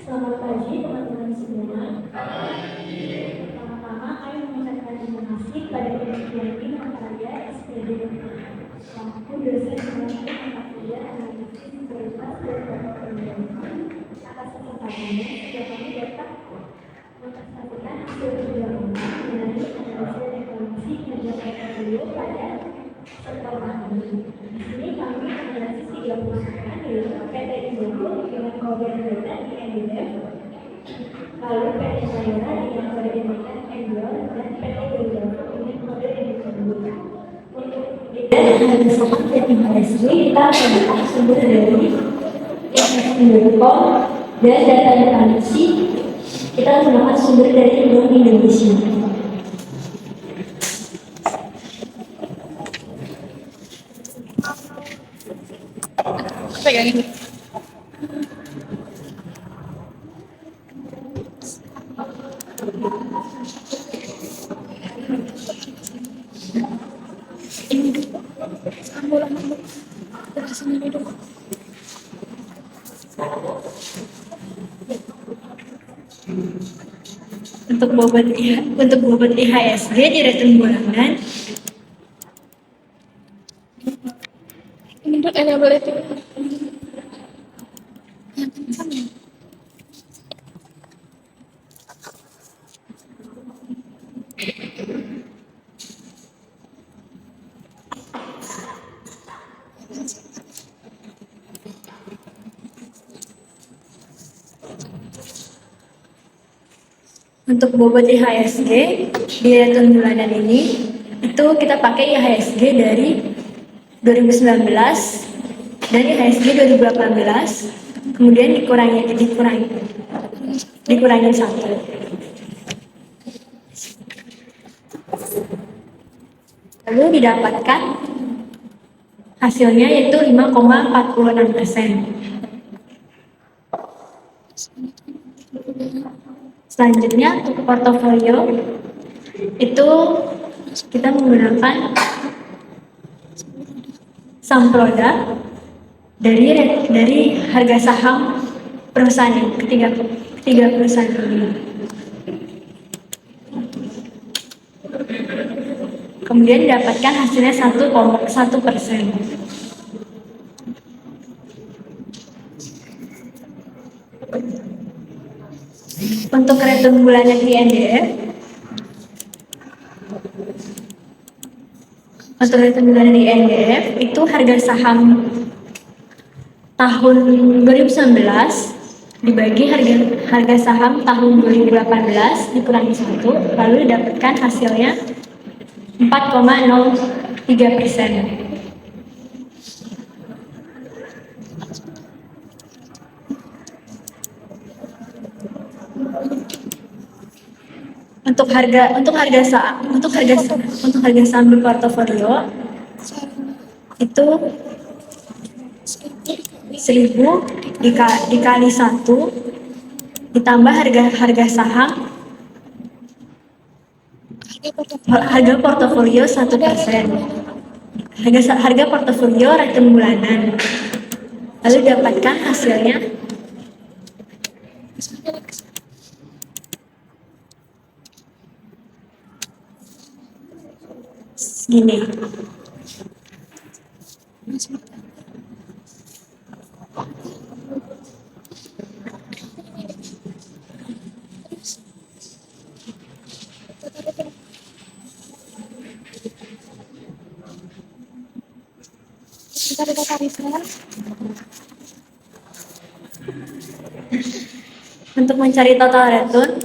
Selamat pagi teman-teman semua. Pertama-tama saya mengucapkan terima kasih pada Yenti Makarya SPD selaku dosen mengenai mata kuliah analisis prioritas dan pengembangan atas kesempatannya sehingga kami dapat mempresentasikan hasil kerja kami mengenai analisis informasi kinerja portfolio pada sektor kami. Di sini kami menganalisis 3 perusahaan yaitu PT Indofood dengan kode data di NDF, lalu PT Sayora dengan kode emiten Endor, dan PT Garuda dengan kode emiten Bud. Untuk data saham PT HSG kita menggunakan sumber dari Indofood dan data informasi kita menggunakan sumber dari Bank Indonesia. Untuk bobot IHSG di return bulanan Untuk enable itu untuk bobot IHSG di return bulanan ini itu kita pakai IHSG dari 2019 dan IHSG 2018 kemudian dikurangin 1. Lalu didapatkan hasilnya yaitu 5,46%. Selanjutnya untuk portofolio itu kita menggunakan saham produk dari harga saham perusahaan ini, ketiga perusahaan ini. Kemudian didapatkan hasilnya 1,1%. Untuk return bulanan INDF, itu harga saham tahun 2019 dibagi harga saham tahun 2018 dikurangi 1, lalu didapatkan hasilnya 4,03%. Untuk harga saham di portofolio itu 1.000 dikali 1 ditambah harga saham harga portofolio 1%. Harga portofolio return bulanan. Lalu dapatkan hasilnya segini. Untuk mencari total return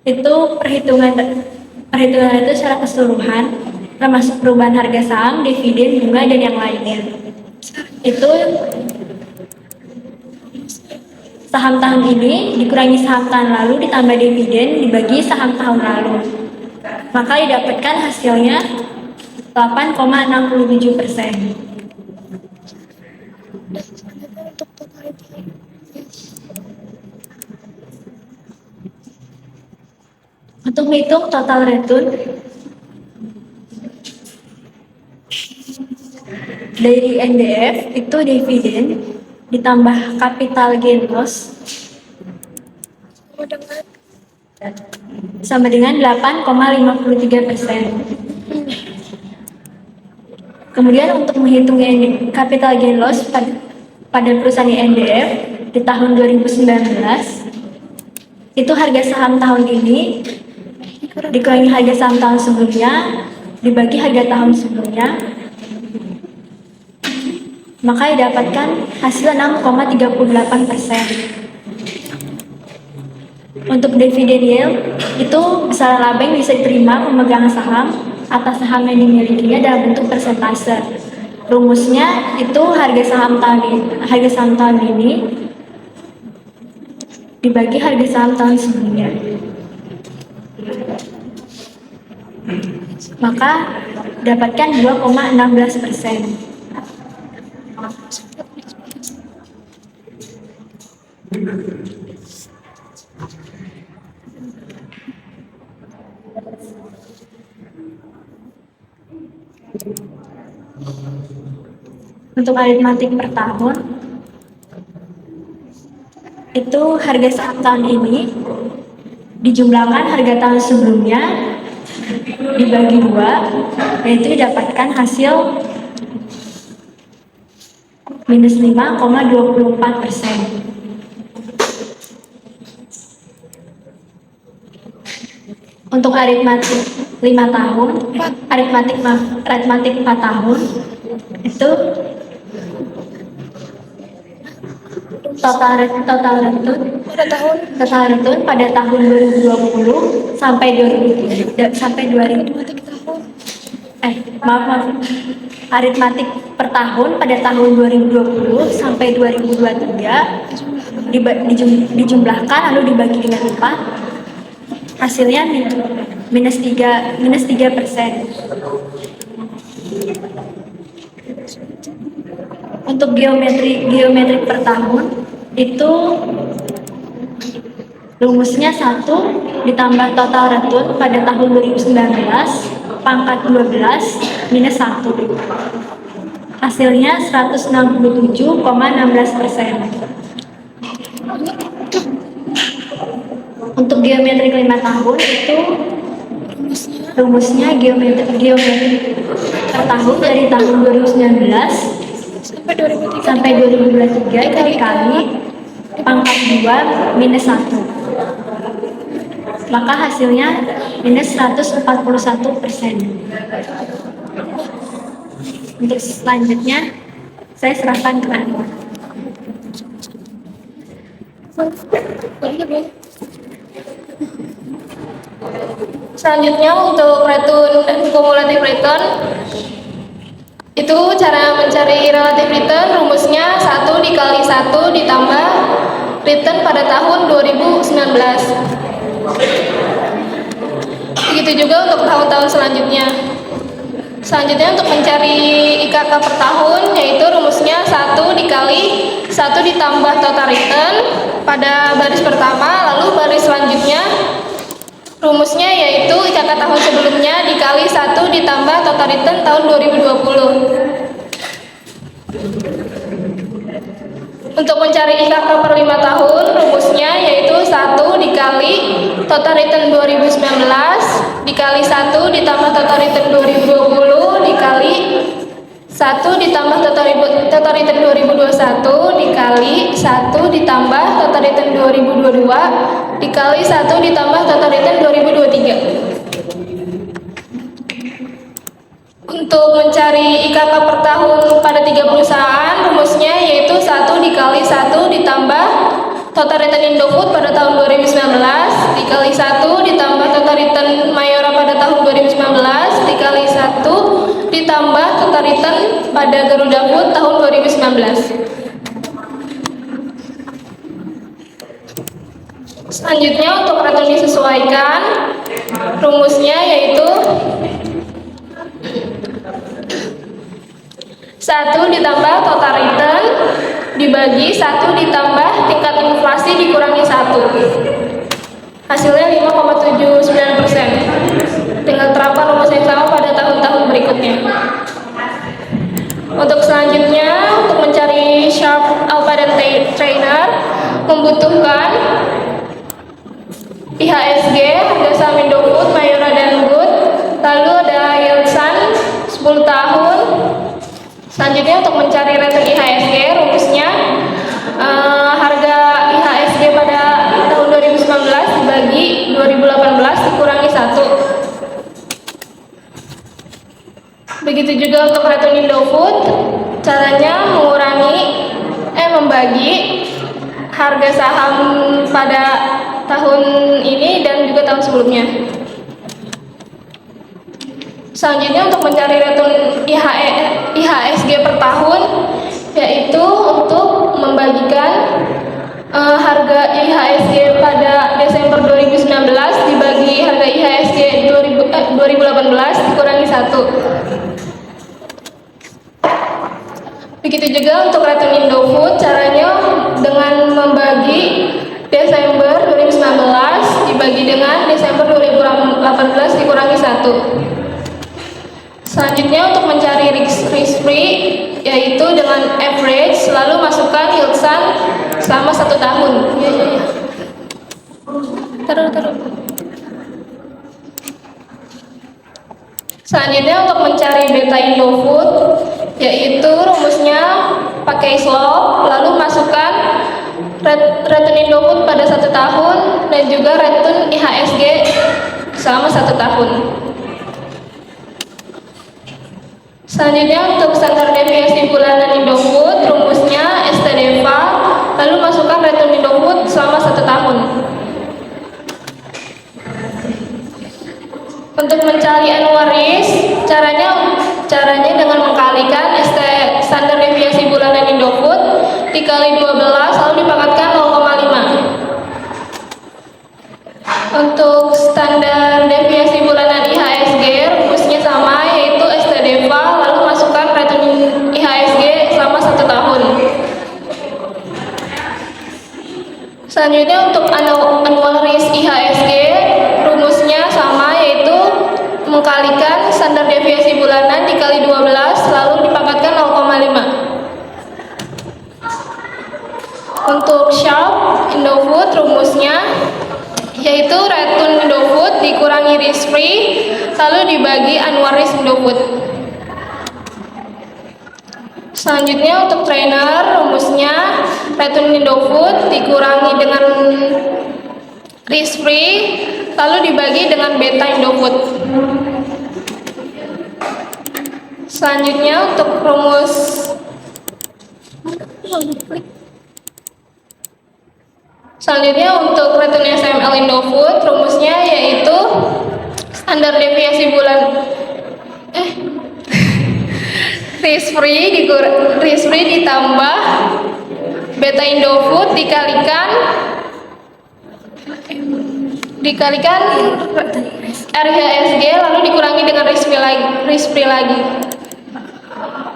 itu perhitungan itu secara keseluruhan termasuk perubahan harga saham, dividen, bunga dan yang lainnya. Itu saham tahun ini dikurangi saham tahun lalu ditambah dividen dibagi saham tahun lalu. Maka didapatkan hasilnya 8,67%. Untuk menghitung total return dari NDF itu dividen ditambah capital gain loss sama dengan 8,53%. Kemudian untuk menghitung capital gain loss pada perusahaan INDF di tahun 2019, itu harga saham tahun ini dikurangi harga saham tahun sebelumnya, dibagi harga tahun sebelumnya, maka didapatkan hasil 6,38%. Untuk dividen yield, itu besaran laba yang bisa diterima pemegang saham atas saham yang dimilikinya dalam bentuk persentase. Rumusnya itu harga saham tahun ini dibagi harga saham tahun sebelumnya. Maka dapatkan 2,16%. Untuk aritmatik per tahun, itu harga saham tahun ini dijumlahkan harga tahun sebelumnya dibagi 2, yaitu didapatkan hasil minus 5,24%. Untuk aritmatik 5 tahun, aritmatik 4 tahun, itu total return pada tahun 2020 sampai 2000 aritmatik per tahun pada tahun 2020 sampai 2023 dijumlahkan lalu dibagi dengan 4, hasilnya minus 3%. Untuk geometrik per tahun itu rumusnya 1 ditambah total return pada tahun 2019 pangkat 12 minus 1, hasilnya 167,16%. Untuk geometrik 5 tahun itu rumusnya geometrik per tahun dari tahun 2019 sampai 2023 itu dikali pangkat 2 minus 1, maka hasilnya minus 141%. Untuk selanjutnya saya serahkan ke Anda. Selanjutnya untuk return dan kumulatif return, itu cara mencari relative return rumusnya 1 dikali 1 ditambah return pada tahun 2019. Begitu juga untuk tahun-tahun selanjutnya. Selanjutnya untuk mencari IKK per tahun, yaitu rumusnya 1 dikali 1 ditambah total return pada baris pertama, lalu baris selanjutnya rumusnya yaitu IKK tahun sebelumnya dikali 1 ditambah total return tahun 2020. Untuk mencari IKK per 5 tahun, rumusnya yaitu 1 dikali total return 2019 dikali 1 ditambah total return 2020 dikali 1 ditambah total return 2021 dikali 1 ditambah total return 2022 dikali 1 ditambah total return 2023. Untuk mencari IKK per tahun pada 3 perusahaan, rumusnya yaitu 1 dikali 1 ditambah total return Indofood pada tahun 2019 dikali 1 ditambah total return Mayora pada tahun 2019 dikali 1 ditambah total return pada Garuda Food tahun 2019. Selanjutnya untuk return disesuaikan, rumusnya yaitu 1 ditambah total return dibagi 1 ditambah tingkat inflasi dikurangi 1. Hasilnya 5,79%. Tinggal terapkan rumus yang sama pada tahun-tahun berikutnya. Untuk selanjutnya, untuk mencari Sharpe, Alpha, dan Trainer membutuhkan IHSG, harga saham Indofood, Mayora dan Good. Lalu ada Yilsan 10 tahun. Selanjutnya untuk mencari return IHSG, rumusnya harga IHSG pada tahun 2019 dibagi 2018 dikurangi 1. Begitu juga untuk return Indofood, caranya membagi harga saham pada tahun ini dan juga tahun sebelumnya. Selanjutnya untuk mencari return IHSG per tahun, yaitu untuk membagikan harga IHSG pada Desember 2019 dibagi harga IHSG 2018 dikurangi 1. Begitu juga untuk return Indofood, caranya dengan membagi Desember 2019 dibagi dengan Desember 2018 dikurangi 1. Selanjutnya untuk mencari risk free, yaitu dengan average, lalu masukkan Yilsan selama 1 tahun. Taruh. Selanjutnya untuk mencari beta Indofood, yaitu rumusnya pakai slope, lalu masukkan return Indofood pada 1 tahun dan juga return IHSG selama 1 tahun. Selanjutnya untuk standar deviasi bulanan Indofood, rumusnya STDEVA, lalu masukkan return Indofood selama 1 tahun. Untuk mencari annual risk, caranya dengan mengkalikan standar deviasi bulanan Indofood dikali 12 lalu dipangkatkan 0,5. Untuk standar deviasi bulanan IHSG, rumusnya sama, yaitu STDEVA, lalu masukkan return IHSG selama 1 tahun. Selanjutnya untuk annual risk IHSG, rumusnya sama, yaitu mengkalikan standar deviasi bulanan dikali 12 lalu dipangkatkan 0,5. Untuk Sharpe Indofood, rumusnya yaitu return Indofood dikurangi risk free lalu dibagi annual risk Indofood. Selanjutnya untuk trainer, rumusnya return Indofood dikurangi dengan risk free lalu dibagi dengan beta Indofood. Selanjutnya untuk rumus return SML Indofood, rumusnya yaitu standar deviasi risk free ditambah beta Indofood dikalikan RHSG lalu dikurangi dengan risk free lagi.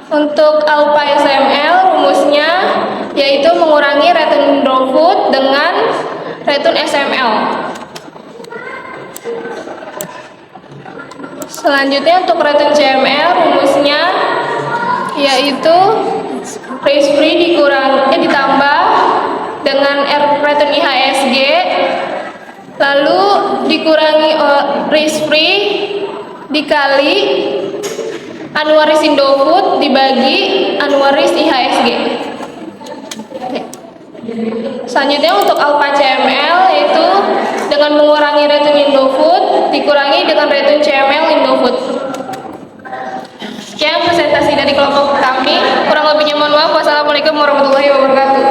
Untuk alpha SML, rumusnya yaitu mengurangi return Indofood dengan return SML. Selanjutnya untuk return CML, rumusnya yaitu risk free ditambah dengan return IHSG lalu dikurangi risk free dikali annual risk Indofood dibagi annual risk IHSG. Selanjutnya untuk alpha CML, yaitu dengan mengurangi return Indofood dikurangi dengan return CML Indofood. Sekian presentasi dari kelompok kami. Kurang lebihnya mohon maaf. Wassalamualaikum warahmatullahi wabarakatuh.